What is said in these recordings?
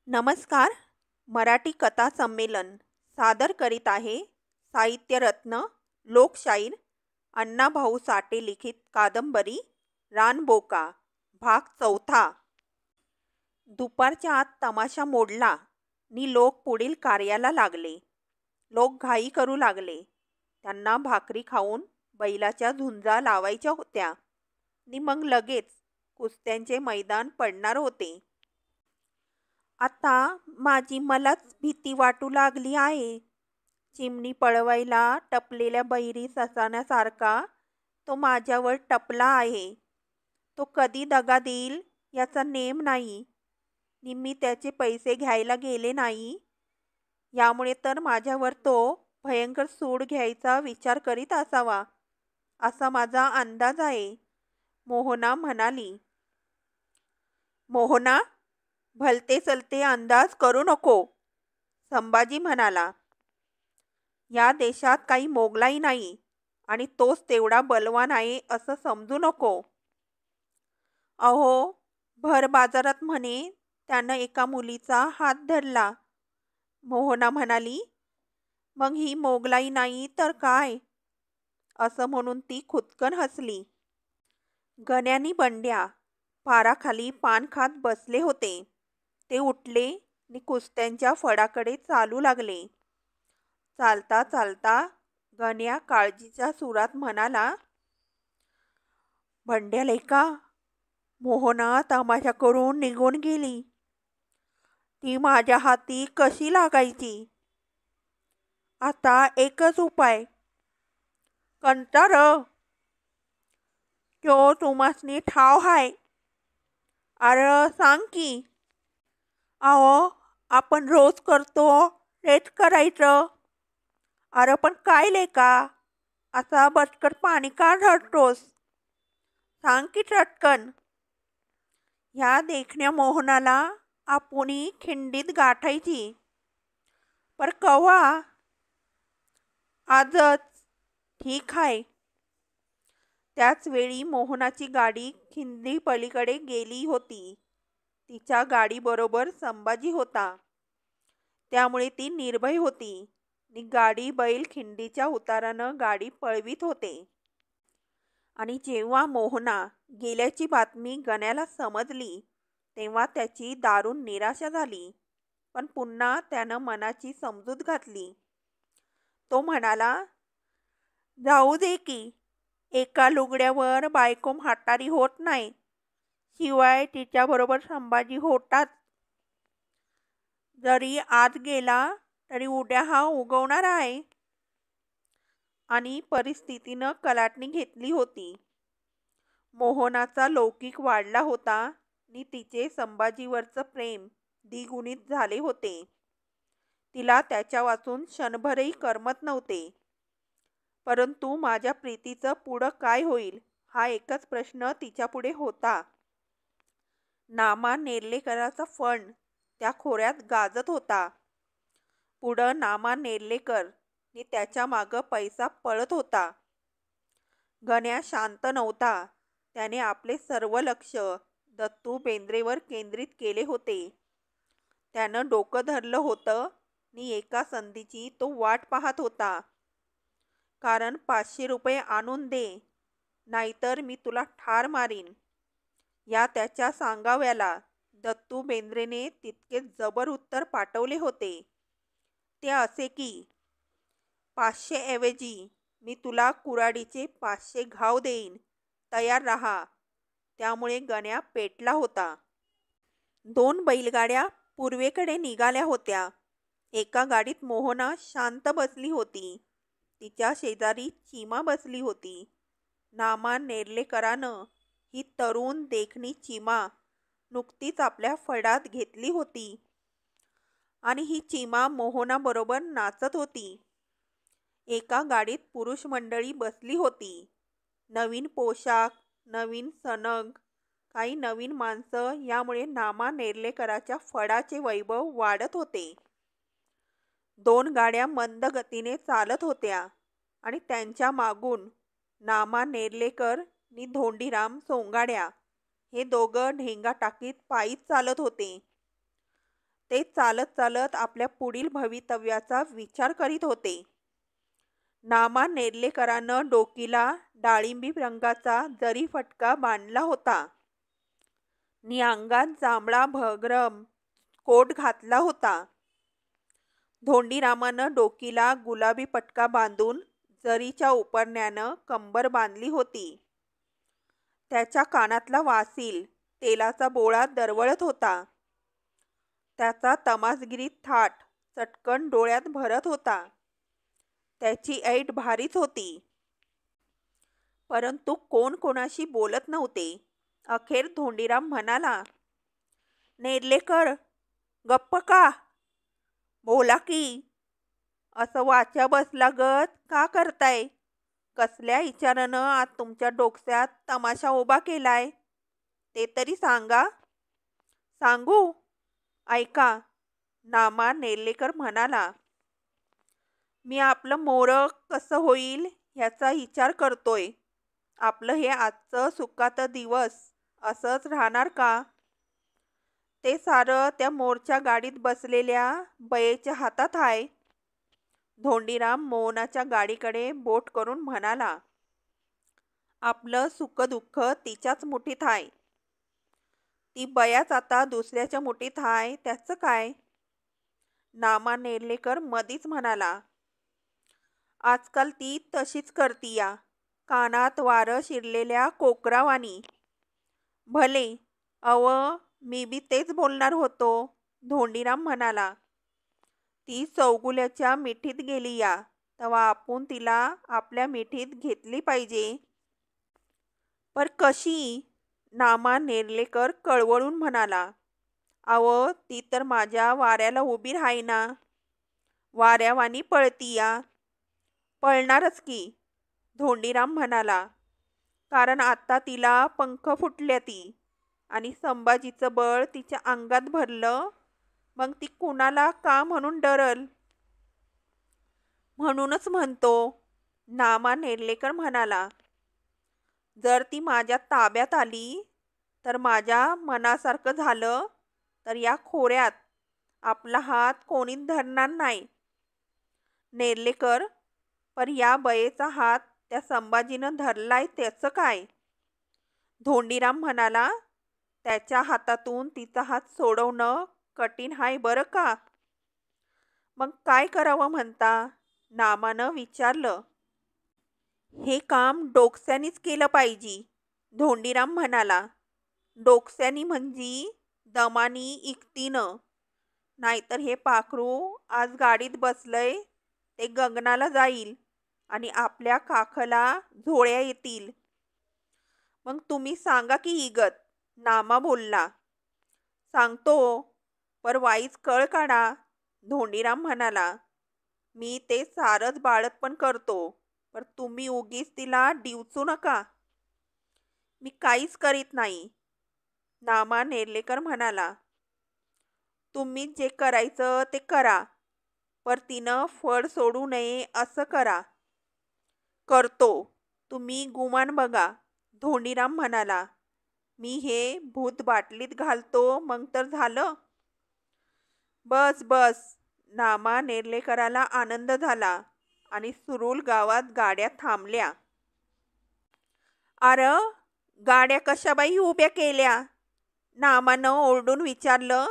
नमस्कार. मराठी कथा संमेलन सादर करीत आहे साहित्यरत्न लोकशाहीर अण्णाभाऊ साठे लिखित कादंबरी रानबोका भाग चौथा. दुपारच्या आत तमाशा मोडला नि लोक पुढील कार्याला लागले. लोक घाई करू लागले. त्यांना भाकरी खाऊन बैलाच्या झुंजा लावायच्या होत्या नि मग लगेच कुस्त्यांचे मैदान पडणार होते. आता माझी मलाच भीती वाटू लागली आहे. चिमणी पळवायला टपलेल्या बैरी ससाण्यासारखा तो माझ्यावर टपला आहे. तो कधी दगा देईल याचा नेम नाही. मी त्याचे पैसे घ्यायला गेले नाही. यामुळे तर माझ्यावर तो भयंकर सूड घ्यायचा विचार करीत असावा असा माझा अंदाज आहे. मोहना म्हणाली. मोहना, भलते सलते अंदाज करू नको, संभाजी म्हणाला. या देशात काही मोगलाई नाही आणि तोच तेवढा बलवान आहे असं समजू नको. अहो, भर बाजारात म्हणे त्यानं एका मुलीचा हात धरला, मोहना म्हणाली. मग ही मोगलाई नाही तर काय, असं म्हणून ती खुदकन हसली. गण्यानी बंड्या पाराखाली पान खात बसले होते. ते उठले नि कुस्त्यांच्या फडाकडे चालू लागले. चालता चालता गण्या काळजीच्या सुरात म्हणाला. बंड्या लेका, मोहना तमाशा करून निघून गेली. ती माझ्या हाती कशी लागायची? आता एकच उपाय. कंटार तो तुम्हासनी ठाव हाय. अरे सांग की. अहो, आपण रोज करतो तेच करायचं. अरे पण काय लेका, असा बचकट पाणी का धरतोस? सांग की चटकन. ह्या देखण्या मोहनाला आपुनी खिंडीत गाठायची. पर कवा? आजच. ठीक आहे. त्याच वेळी मोहनाची गाडी खिंडी पलीकडे गेली होती. तिच्या गाडीबरोबर संभाजी होता. त्यामुळे ती निर्भय होती नि गाडी बैल खिंडीच्या उतारानं गाडी पळवीत होते. आणि जेव्हा मोहना गेल्याची बातमी गण्याला समजली तेव्हा त्याची दारुण निराशा झाली. पण पुन्हा त्यानं मनाची समजूत घातली. तो म्हणाला, जाऊ दे की. एका लुगड्यावर बायको म्हातारी होत नाही. शिवाय तिच्याबरोबर संभाजी होतात. जरी आज गेला तरी उद्या हा उगवणार आहे. आणि परिस्थितीनं कलाटणी घेतली होती. मोहनाचा लौकिक वाढला होता नि तिचे संभाजीवरचं प्रेम द्विगुणित झाले होते. तिला त्याच्या वाचून क्षणभरही करमत नव्हते. परंतु माझ्या प्रीतीचं पुढं काय होईल हा एकच प्रश्न तिच्यापुढे होता. नामा नेर्लेकराचा फण त्या खोऱ्यात गाजत होता. पुढं नामा नेर्लेकर नि त्याच्या मागं पैसा पळत होता. गण्या शांत नव्हता. त्याने आपले सर्व लक्ष दत्तू बेंद्रेवर केंद्रित केले होते. त्यानं डोकं धरलं होतं नि एका संधीची तो वाट पाहत होता. कारण 500 रुपये आणून दे, नाहीतर मी तुला ठार मारीन, या त्याच्या सांगाव्याला दत्तू बेंद्रेने तितके जबर उत्तर पाठवले होते. ते असे की, 500 ऐवजी मी तुला कुऱ्हाडीचे 500 घाव देईन, तयार राहा. त्यामुळे गण्या पेटला होता. 2 बैलगाड्या पूर्वेकडे निघाल्या होत्या. एका गाडीत मोहना शांत बसली होती. तिच्या शेजारी चिमा बसली होती. नामा नेर्लेकरानं ही तरुण देखणी चिमा नुकतीच आपल्या फडात घेतली होती आणि ही चिमा मोहनाबरोबर नाचत होती. एका गाडीत पुरुष मंडळी बसली होती. नवीन पोशाख, नवीन सनग, काही नवीन माणसं, यामुळे नामा नेर्लेकराच्या फडाचे वैभव वाढत होते. 2 गाड्या मंद गतीने चालत होत्या आणि त्यांच्या मागून नामा नेर्लेकर नि धोंडीराम सोंगाड्या हे दोघं ढेंगा टाकीत पायीच चालत होते. ते चालत चालत आपल्या पुढील भवितव्याचा विचार करीत होते. नामा नेर्लेकरानं डोकीला डाळिंबी रंगाचा जरी फटका बांधला होता नि अंगात जांभळा भगरम कोट घातला होता. धोंडीरामानं डोकीला गुलाबी पटका बांधून जरीच्या उपरण्यानं कंबर बांधली होती. त्याच्या कानातला वासील तेलाचा बोळा दरवळत होता. त्याचा तमासगिरी थाट चटकन डोळ्यात भरत होता. त्याची ऐट भारीच होती. परंतु कोण कोणाशी बोलत नव्हते. अखेर धोंडीराम म्हणाला, नेर्लेकर, गप्प का? बोला की. असं वाच्या बसलागत का करताय? कसल्या विचारानं आज तुमच्या डोक्यात तमाशा उभा केलाय ते तरी सांगा. सांगू? ऐका, नामा नेर्लेकर म्हणाला. मी आपलं मोरं कसं होईल ह्याचा विचार करतोय. आपलं हे आजचं सुखाचं दिवस असंच राहणार का? ते सारं त्या मोरच्या गाडीत बसलेल्या बयेच्या हातात आहे. धोंडीराम मोहनाच्या गाडीकडे बोट करून म्हणाला. आपलं सुखदुःख तिच्याच मुठीत आहे. ती बयाच आता दुसऱ्याच्या मुठीत आहे त्याचं काय? नामा नेर्लेकर मधीच म्हणाला. आजकाल ती तशीच करतीया, कानात वारं शिरलेल्या कोकरावानी. भले, अव मी बी तेच बोलणार होतो, धोंडीराम म्हणाला. ती चौगुल्याच्या मिठीत गेली या, तेव्हा आपण तिला आपल्या मिठीत घेतली पाहिजे. पर कशी? नामा नेर्लेकर कळवळून म्हणाला. अव ती तर माझ्या वाऱ्याला उभी राहीना. वाऱ्यावानी पळतीया. पळणारच की, धोंडीराम म्हणाला. कारण आता तिला पंख फुटल्याती आणि संभाजीचं बळ तिच्या अंगात भरलं, मग ती कुणाला का म्हणून डरल? म्हणूनच म्हणतो, नामा नेर्लेकर म्हणाला. जर ती माझ्या ताब्यात आली तर माझ्या मनासारखं झालं तर या खोऱ्यात आपला हात कोणीच धरणार नाही. नेर्लेकर, पर या बयेचा हात त्या संभाजीनं धरलाय त्याचं काय? धोंडीराम म्हणाला. त्याच्या हातातून तिचा हात सोडवणं कठीण आहे बरं का. मग काय करावं म्हणता? नामानं विचारलं. हे काम डोकस्यानीच केलं पाहिजे, धोंडीराम म्हणाला. डोकस्यानी म्हणजे दमानी इकतीनं. नाहीतर हे पाखरू आज गाडीत बसलंय ते गगनाला जाईल आणि आपल्या काखला झोळ्या येतील. मग तुम्ही सांगा की इगत, नामा बोलला. सांगतो, पर वाईच कळ काढा, धोंडीराम म्हणाला. मी ते सारंच बाळत पण करतो, पर तुम्ही उगीच तिला डिवचू नका. मी काहीच करीत नाही, नामा नेर्लेकर म्हणाला. तुम्ही जे करायचं ते करा, पर तिनं फळ सोडू नये असं करा. करतो, तुम्ही गुमान बघा, धोंडीराम म्हणाला. मी हे भूत बाटलीत घालतो मग तर झालं. बस बस, नामा नेर्लेकराला आनंद झाला आणि सुरूल गावात गाड्या थांबल्या. अरे, गाड्या कशाबाई उभ्या केल्या? नामानं ओरडून विचारलं.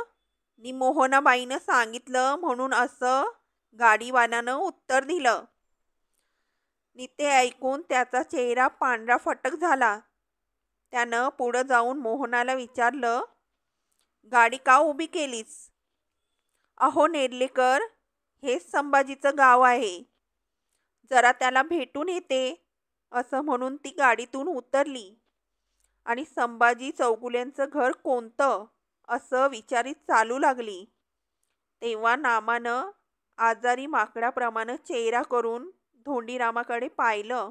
नि मोहनाबाईनं सांगितलं म्हणून असं गाडीवाल्यानं उत्तर दिलं. नि ते ऐकून त्याचा चेहरा पांढरा फटक झाला. त्यानं पुढं जाऊन मोहनाला विचारलं, गाडी का उभी केलीस? अहो नेर्लेकर, हेच संभाजीचं गाव आहे. जरा त्याला भेटून येते, असं म्हणून ती गाडीतून उतरली आणि संभाजी चौगुल्यांचं घर कोणतं असं विचारित चालू लागली. तेव्हा नामानं आजारी माकडाप्रमाणे चेहरा करून धोंडीरामाकडे पाहिलं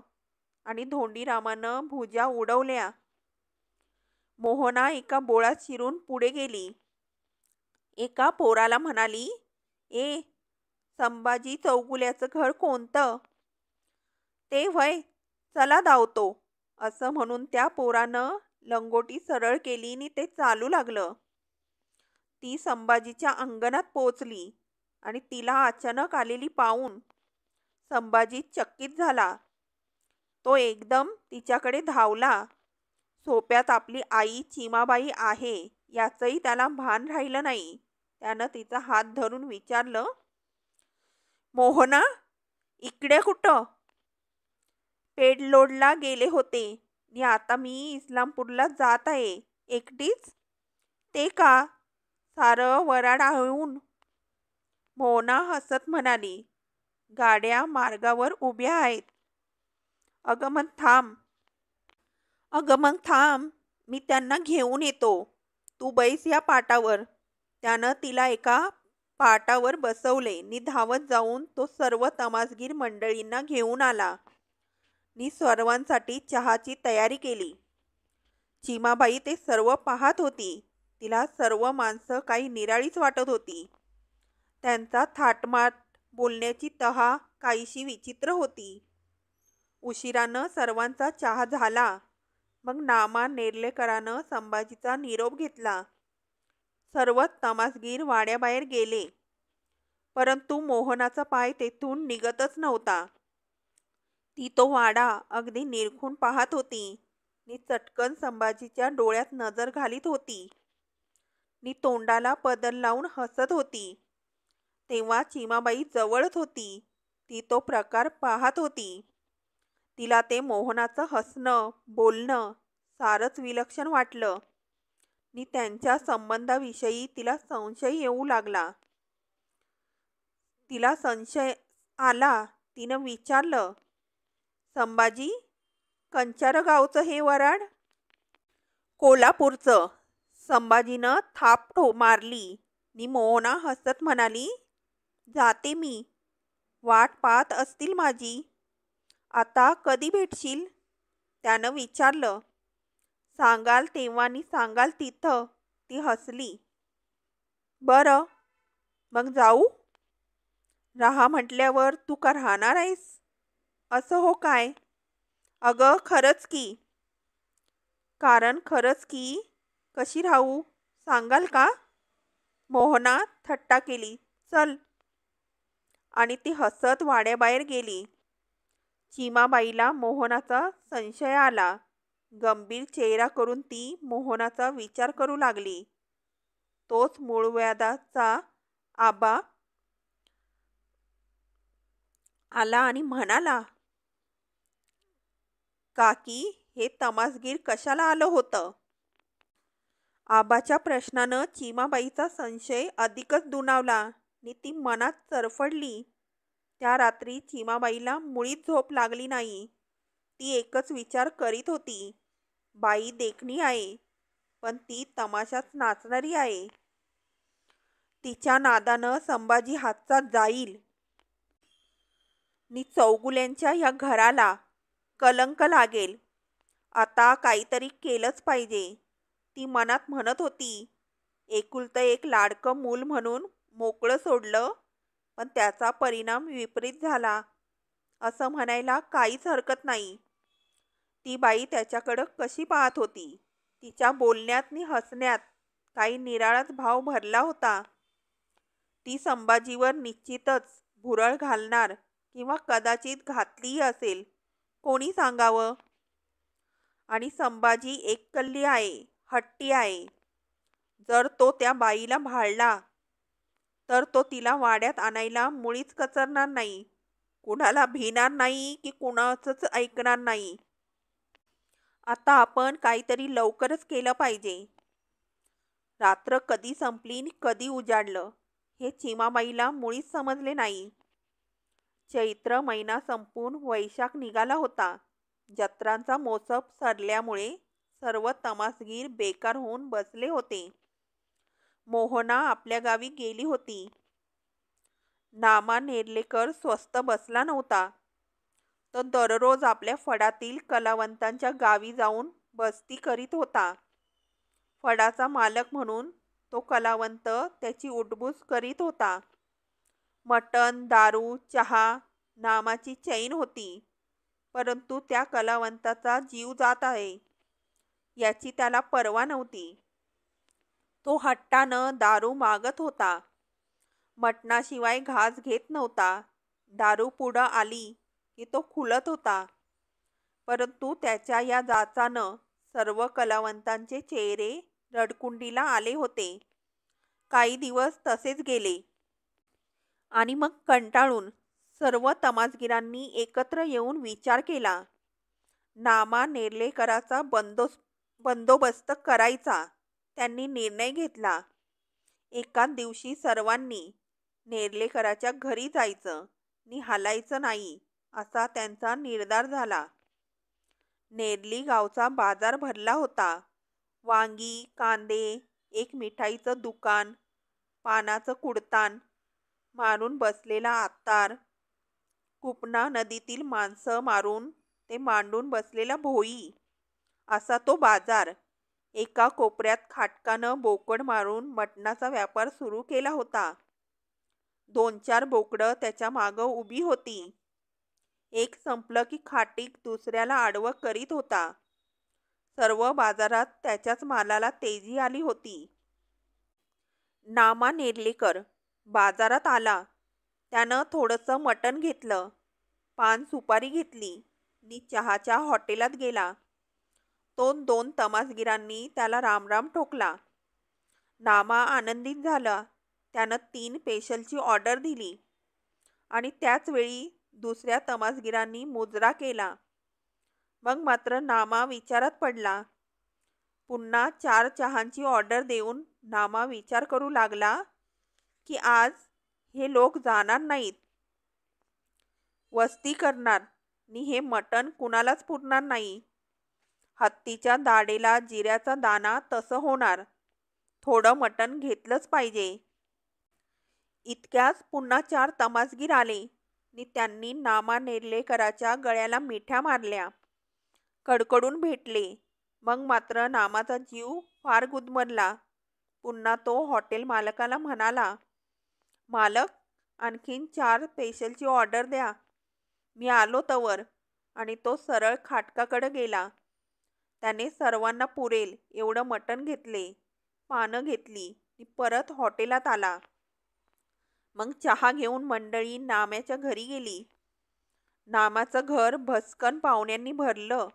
आणि धोंडीरामानं भुजा उडवल्या. मोहना एका बोळात शिरून पुढे गेली. एका पोराला म्हणाली, ए, संभाजी चौगुल्याचं घर कोणतं? ते व्हय, चला धावतो, असं म्हणून त्या पोरानं लंगोटी सरळ केली आणि ते चालू लागलं. ती संभाजीच्या अंगणात पोहोचली आणि तिला अचानक आलेली पाहून संभाजी चकित झाला. तो एकदम तिच्याकडे धावला. सोप्यात आपली आई चिमाबाई आहे याचंही त्याला भान राहिलं नाही. त्यानं तिचा हात धरून विचारलं, मोहना, इकडे कुठं? पेडलोडला गेले होते आणि आता मी इस्लामपूरला जात आहे. एकटीच? ते का? सारं वराड आहून. मोहना हसत म्हणाली, गाड्या मार्गावर उभ्या आहेत. अगं मग थांब, मी त्यांना घेऊन येतो. तू बैस या पाटावर. त्यानं तिला एका पाटावर बसवले नि धावत जाऊन तो सर्व तमासगीर मंडळींना घेऊन आला नि सर्वांसाठी चहाची तयारी केली. चिमाबाई ते सर्व पाहत होती. तिला सर्व माणसं काही निराळीच वाटत होती. त्यांचा थाटमाट, बोलण्याची तहा काहीशी विचित्र होती. उशिरानं सर्वांचा चहा झाला. मग नामा नेर्लेकरानं संभाजीचा निरोप घेतला. सर्व तमासगीर वाड्याबाहेर गेले, परंतु मोहनाचा पाय तेथून निघतच नव्हता. ती तो वाडा अगदी निरखून पाहत होती नि चटकन संभाजीच्या डोळ्यात नजर घालीत होती नि तोंडाला पदर लावून हसत होती. तेव्हा चिमाबाई जवळच होती. ती तो प्रकार पाहत होती. तिला ते मोहनाचं हसणं, बोलणं सारंच विलक्षण वाटलं नि त्यांच्या संबंधाविषयी तिला संशय येऊ लागला. तिला संशय आला. तिनं विचारलं, संभाजी, कंचार गावचं हे वराड? कोल्हापूरचं. संभाजीनं थाप मारली नि मोहना हसत म्हणाली, जाते मी. वाट पाहत असतील माझी. आता कधी भेटशील? त्यानं विचारलं. सांगाल तेव्हा नि सांगाल तिथं. ती हसली. बरं, मग जाऊ? राहा म्हटल्यावर तू का राहणार आहेस? असं हो काय? अगं खरंच की. कारण खरंच की. कशी राहू सांगाल का? मोहना थट्टा केली. चल. आणि ती हसत वाड्याबाहेर गेली. चिमाबाईला मोहनाचा संशय आला. गंभीर चेहरा करून ती मोहनाचा विचार करू लागली. तोच मूळव्याधाचा आबा आला आणि म्हणाला, काकी, हे तमासगीर कशाला आलं होतं? आबाच्या प्रश्नानं चिमाबाईचा संशय अधिकच दुणावला आणि ती मनात चरफडली. त्या रात्री चिमाबाईला मुळीच झोप लागली नाही. ती एकच विचार करीत होती, बाई देखणी आहे, पण ती तमाशात नाचणारी आहे. तिच्या नादानं संभाजी हातचा जाईल नि चौगुल्यांच्या या घराला कलंक लागेल. आता काहीतरी केलंच पाहिजे, ती मनात म्हणत होती. एकुलतं एक लाडकं मूल म्हणून मोकळं सोडलं, पण त्याचा परिणाम विपरीत झाला असं म्हणायला काहीच हरकत नाही. ती बाई त्याच्याकडं कशी पाहत होती. तिच्या बोलण्यात नि हसण्यात काही निराळाच भाव भरला होता. ती संभाजीवर निश्चितच भुरळ घालणार किंवा कदाचित घातलीही असेल, कोणी सांगावं. आणि संभाजी एककल्ली आहे, हट्टी आहे. जर तो त्या बाईला भाळला तर तो तिला वाड्यात आणायला मुळीच कचरणार नाही. कुणाला भिणार नाही की कुणाचंच ऐकणार नाही. आता आपण काहीतरी लवकरच केलं पाहिजे. रात्र कधी संपली आणि कधी उजाडलं हे चिमाबाईला मुळीच समजले नाही. चैत्र महिना संपून वैशाख निघाला होता. जत्रांचा मोसम सरल्यामुळे सर्व तमासगीर बेकार होऊन बसले होते. मोहना आपल्या गावी गेली होती. नामा नेर्लेकर स्वस्थ बसला नव्हता. तो दररोज आपल्या फडातील कलावंतांच्या गावी जाऊन बस्ती करीत होता. फडाचा मालक म्हणून तो कलावंत त्याची उठबूस करीत होता. मटण, दारू, चहा नामाची चैन होती, परंतु त्या कलावंताचा जीव जात आहे याची त्याला पर्वा नव्हती. तो हट्टानं दारू मागत होता. मटणाशिवाय घास घेत नव्हता. दारू पुढं आली की तो खुलत होता. परंतु त्याच्या या जाचानं सर्व कलावंतांचे चेहरे रडकुंडीला आले होते. काही दिवस तसेच गेले आणि मग कंटाळून सर्व तमासगीरांनी एकत्र येऊन विचार केला. नामा नेर्लेकराचा बंदोबस्त करायचा त्यांनी निर्णय घेतला. एकाच दिवशी सर्वांनी नेर्लेकराच्या घरी जायचं नि हालायचं नाही असा त्यांचा निर्धार झाला. नेर्ली गावचा बाजार भरला होता. वांगी, कांदे, एक मिठाईचं दुकान, पानाचं कुडतान मारून बसलेला आत्तार, कुपना नदीतील माणसं मारून ते मांडून बसलेला भोई, असा तो बाजार. एका कोपऱ्यात खाटकानं बोकड मारून मटणाचा व्यापार सुरू केला होता. 2-4 बोकडं त्याच्या मागं उभी होती. एक संपलं की खाटीक दुसऱ्याला आडवं करीत होता. सर्व बाजारात त्याच्याच मालाला तेजी आली होती. नामा नेर्लेकर बाजारात आला. त्यानं थोडंसं मटण घेतलं, पान सुपारी घेतली नि चहाच्या हॉटेलात गेला. तो 2 तमासगीरांनी त्याला रामराम ठोकला. नामा आनंदित झाला. त्यानं 3 पेशलची ऑर्डर दिली आणि त्याच वेळी दुसऱ्या तमासगीरांनी मुजरा केला. मग मात्र नामा विचारात पडला. पुन्हा 4 चहांची ऑर्डर देऊन नामा विचार करू लागला की आज हे लोक जाणार नाहीत, वस्ती करणार नि हे मटण कुणालाच पुरणार नाही. हत्तीच्या दाढेला जिऱ्याचा दाना तसं होणार. थोडं मटण घेतलंच पाहिजे. इतक्याच पुन्हा 4 तमासगीर आले नि त्यांनी नामा नेर्लेकराच्या गळ्याला मिठ्या मारल्या, कडकडून भेटले. मग मात्र नामाचा जीव फार गुदमरला. पुन्हा तो हॉटेल मालकाला म्हणाला, मालक, आणखीन 4 पेशलची ऑर्डर द्या. मी आलो तवर. आणि तो सरळ खाटकाकडे गेला. त्याने सर्वांना पुरेल एवढं मटण घेतले, पानं घेतली आणि परत हॉटेलात आला. मग चहा घेऊन मंडळी नाम्याच्या घरी गेली. नामाचं घर भस्कन पाहुण्यांनी भरलं.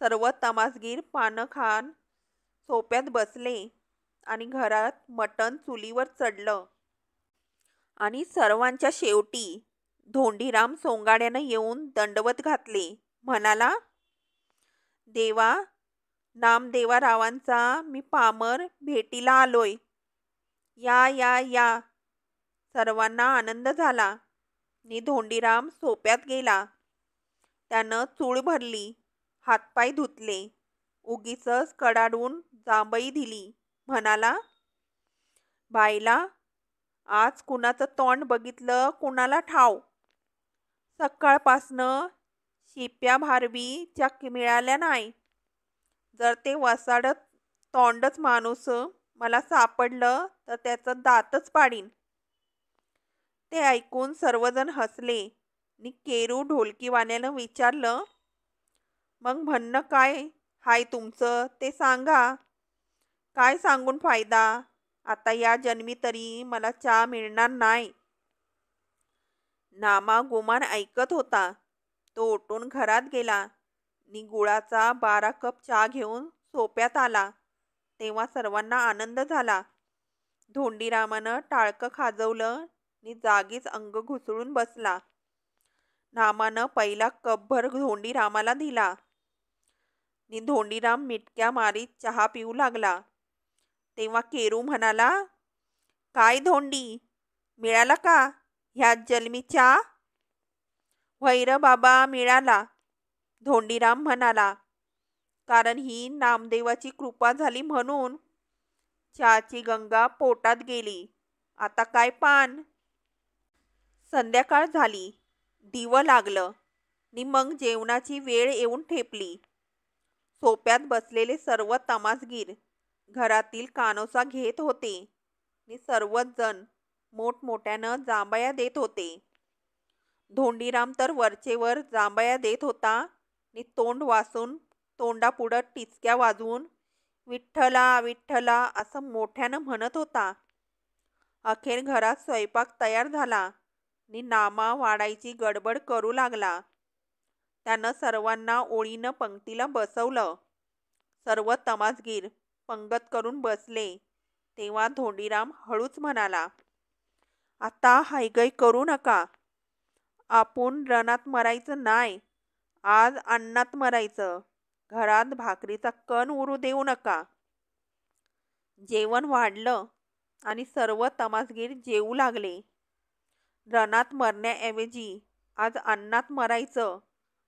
सर्व तमासगीर पानं खान सोप्यात बसले आणि घरात मटण चुलीवर चढलं. आणि सर्वांच्या शेवटी धोंडीराम सोंगाड्यानं येऊन दंडवत घातले. म्हणाला, देवा, नामदेवारावांचा मी पामर भेटीला आलोय. या या या. सर्वांना आनंद झाला. नि धोंडीराम सोप्यात गेला. त्यानं चूळ भरली, हातपाय धुतले, उगीचच कडाडून जांभई दिली. म्हणाला, बायला, आज कुणाचं तोंड बघितलं कुणाला ठाव. सकाळपासनं शिप्या भारबी चक्क मिळाल्या नाही. जर ते वसाडत तोंडच माणूस मला सापडलं तर त्याचं दातच पाडीन. ते ऐकून सर्वजण हसले. नि केरू ढोलकीवाण्यानं विचारलं, मग म्हणणं काय हाय तुमचं ते सांगा. काय सांगून फायदा. आता या जन्मी तरी मला चहा मिळणार नाही. नामा गुमान ऐकत होता. तो उठून घरात गेला नि गुळाचा 12 कप चहा घेऊन सोप्यात आला. तेव्हा सर्वांना आनंद झाला. धोंडीरामानं टाळकं खाजवलं नि जागीच अंग घुसळून बसला. नामानं पहिला कपभर धोंडीरामाला दिला नि धोंडीराम मिटक्या मारीत चहा पिऊ लागला. तेव्हा केरू म्हणाला, काय धोंडी, मिळाला का ह्या जन्मी चहा. वैर बाबा, मिळाला. धोंडीराम म्हणाला, कारण ही नामदेवाची कृपा झाली म्हणून. चहाची गंगा पोटात गेली. आता काय पान. संध्याकाळ झाली. दिवं लागलं नि मग जेवणाची वेळ येऊन ठेपली. सोप्यात बसलेले सर्व तमासगीर घरातील कानोसा घेत होते नि सर्वच जण मोठमोठ्यानं जांभया देत होते. धोंडीराम तर वरचेवर जांभया देत होता नि तोंड वासून तोंडापुढं टिचक्या वाजवून विठ्ठला विठ्ठला असं मोठ्यानं म्हणत होता. अखेर घरात स्वयंपाक तयार झाला आणि नामा वाढायची गडबड करू लागला. त्यानं सर्वांना ओळीनं पंक्तीला बसवलं. सर्व तमासगीर पंगत करून बसले तेव्हा धोंडीराम हळूच म्हणाला, आता हायगय करू नका. आपण रणात मरायचं नाही, आज अन्नात मरायचं. घरात भाकरीचा कण उरू देऊ नका. जेवण वाढलं आणि सर्व तमासगीर जेवू लागले. रणात मरण्याऐवजी आज अन्नात मरायचं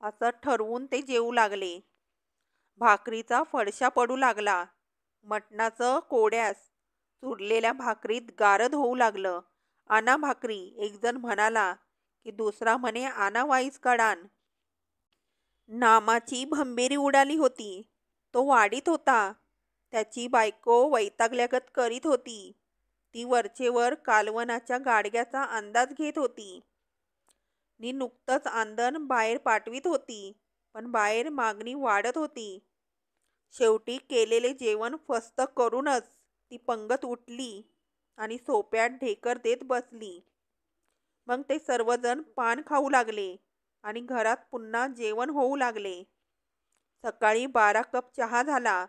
असं ठरवून ते जेवू लागले. भाकरीचा फडशा पडू लागला. मटणाचं कोड्यास चुरलेल्या भाकरीत गारद होऊ लागलं. आणा भाकरी, एकजण म्हणाला की दुसरा म्हणे आणा वाईस कडान. नामाची भंबेरी उडाली होती. तो वाढीत होता. त्याची बायको वैतागल्यागत करीत होती. ती वरचेवर कालवनाच्या गाडग्याचा अंदाज घेत होती. नी नुकतंच आंदण बाहेर पाठवीत होती, पण बाहेर मागणी वाढत होती. शेवटी केलेले जेवण फस्त करूनच ती पंगत उठली आणि सोप्यात ढेकर देत बसली. मग ते सर्वजण पान खाऊ लागले आणि घरात पुन्हा जेवण होऊ लागले. सकाळी 12 कप चहा झाला.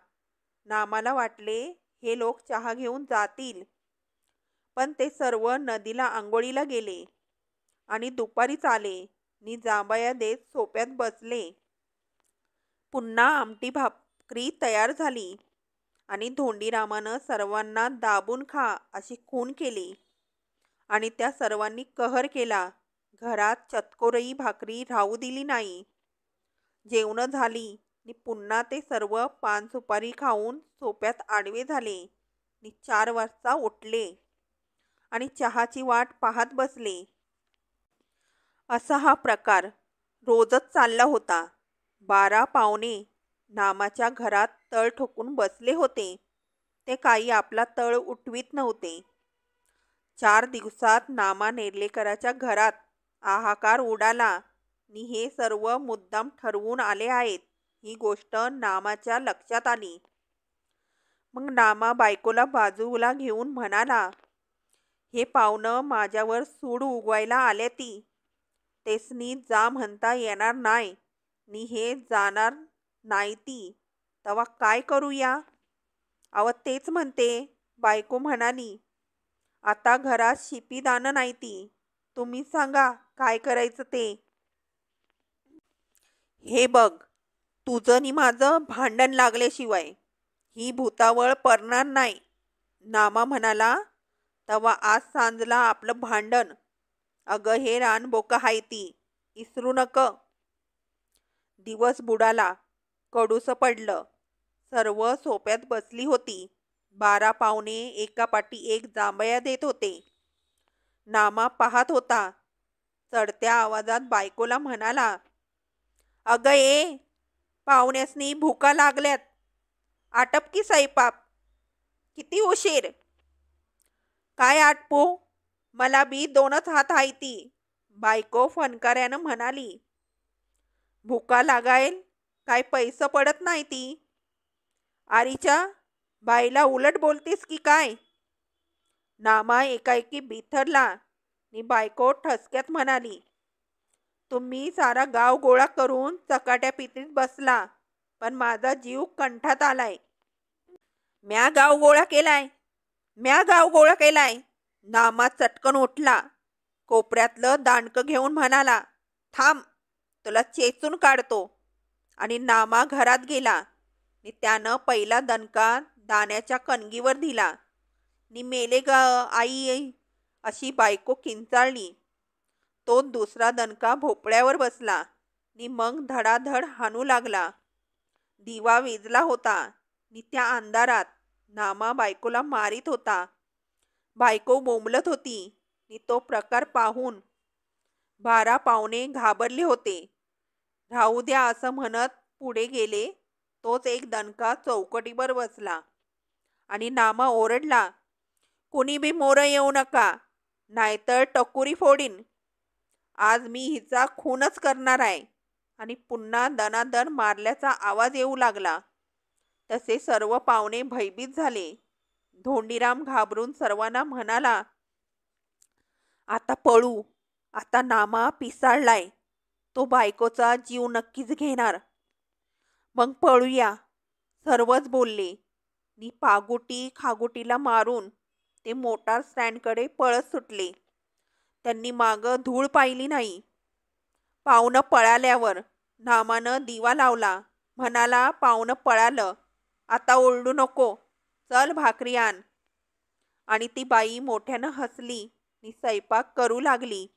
नामाला वाटले हे लोक चहा घेऊन जातील, पण ते सर्व नदीला आंघोळीला गेले आणि दुपारीच आले नी जांभया देत सोप्यात बसले. पुन्हा आमटी भाकरी तयार झाली आणि धोंडीरामानं सर्वांना दाबून खा अशी खूण केली आणि त्या सर्वांनी कहर केला. घरात चतकोरही भाकरी राहू दिली नाही. जेवणं झाली नी पुन्हा ते सर्व पान सुपारी खाऊन सोप्यात आडवे झाले नी 4 वाजता उठले आणि चहाची वाट पाहत बसले. असा हा प्रकार रोजच चालला होता. 12 पावणे नामाच्या घरात तळ ठोकून बसले होते. ते काही आपला तळ उठवीत नव्हते. 4 दिवसात नामा नेर्लेकराच्या घरात हाहाकार उडाला नी हे सर्व मुद्दाम ठरवून आले आहेत ही गोष्ट नामाच्या लक्षात आली. मग नामा बायकोला बाजूला घेऊन म्हणाला, हे पाहुणं माझ्यावर सूड उगवायला आल्याती. तेसनी जा म्हणता येणार नाही नी हे जाणार नाहीती, तवा काय करूया? अव तेच म्हणते, बायको म्हणाली. आता घरात शिपीदानं नाहीती. तुम्ही सांगा काय करायचं ते. हे बघ, तुझं नी माझं भांडण लागल्याशिवाय ही भूतावळ परणार नाही. नामा म्हणाला, तवा आज सांजला आपलं भांडण. अगं हे रानबोका हायती, इसरू नक. दिवस बुडाला. कडूस पडलं. सर्व सोप्यात बसली होती. 12 पावणे एकापाठी एक जांभया देत होते. नामा पाहत होता. चढत्या आवाजात बायकोला म्हणाला, अगं ए, पाहुण्यासनी भुका लागल्यात. आटप की स्वयंपाक. किती उशीर. काय आटपू? मला बी 2च हात हायती, बायको फणकाऱ्यानं म्हणाली. भुका लागायल काय पैसे पडत नाही ती. आरीच्या बाईला उलट बोलतीस की काय? नामा एकाएकी बिथरला नी बायको ठसक्यात म्हणाली, तुम्ही सारा गाव गोळा करून चकाट्या पितीत बसला, पण माझा जीव कंठात आलाय. म्या गाव गोळा केलाय, म्या गाव गोळा केलाय. नामा चटकन उठला. कोपऱ्यातलं दांडकं घेऊन म्हणाला, थांब, तुला चेचून काढतो. आणि नामा घरात गेला नी त्यानं पहिला दणका दाण्याच्या कणगीवर दिला नी मेले ग आई अशी बायको किंचाळली. तो दुसरा दणका भोपळ्यावर बसला नी मग धडाधड हाणू लागला. दिवा विजला होता नी त्या अंधारात नामा बायकोला मारित होता. बायको बोंबलत होती नी तो प्रकार पाहून 12 पावणे घाबरले होते. राहू द्या असं म्हणत पुढे गेले. तोच एक दणका चौकटीवर बसला आणि नामा ओरडला, कुणी बी मोरं येऊ नका, नाहीतर टकुरी फोडीन. आज मी हिचा खूनच करणार आहे. आणि पुन्हा दणादण मारल्याचा आवाज येऊ लागला. तसे सर्व पाहुणे भयभीत झाले. धोंडीराम घाबरून सर्वांना म्हणाला, आता पळू. आता नामा पिसाळलाय. तो बायकोचा जीव नक्कीच घेणार. मग पळूया, सर्वच बोलले. नी पागोटी खागोटीला मारून ते मोटार स्टँडकडे पळत सुटले. त्यांनी मागं धूळ पाहिली नाही. पाहुणं पळाल्यावर नामानं दिवा लावला. म्हणाला, पाहुणं पळालं, आता ओरडू नको, चल भाकरी आण. आणि ती बाई मोठ्यानं हसली नी स्वयंपाक करू लागली.